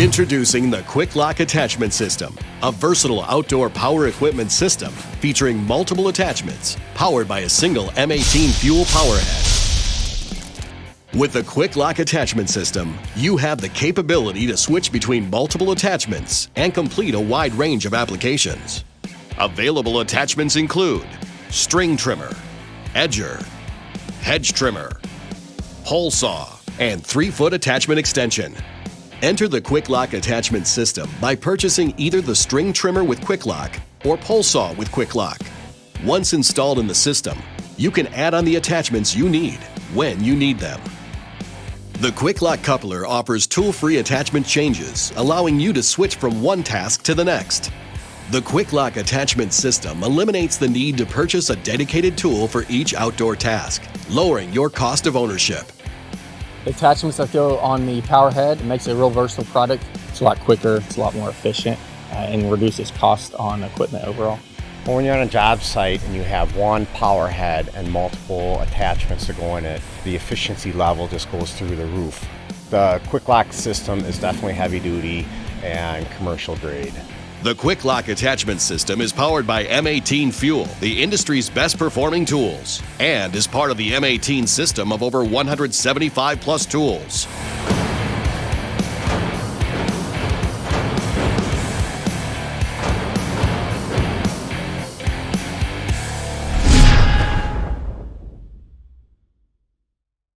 Introducing the Quick-LOK Attachment System, a versatile outdoor power equipment system featuring multiple attachments, powered by a single M18 fuel power head. With the Quick-LOK Attachment System, you have the capability to switch between multiple attachments and complete a wide range of applications. Available attachments include string trimmer, edger, hedge trimmer, hole saw, and 3-foot attachment extension. Enter the Quick-LOK Attachment System by purchasing either the string trimmer with QuickLock or pole saw with QuickLock. Once installed in the system, you can add on the attachments you need when you need them. The QuickLock Coupler offers tool-free attachment changes, allowing you to switch from one task to the next. The QuickLock Attachment System eliminates the need to purchase a dedicated tool for each outdoor task, lowering your cost of ownership. The attachments that go on the power head, it makes it a real versatile product. It's a lot quicker, it's a lot more efficient, and reduces cost on equipment overall. When you're on a job site and you have one power head and multiple attachments to go in it, the efficiency level just goes through the roof. The QuickLock system is definitely heavy duty and commercial grade. The Quick-LOK Attachment System is powered by M18 Fuel, the industry's best performing tools, and is part of the M18 system of over 175 plus tools.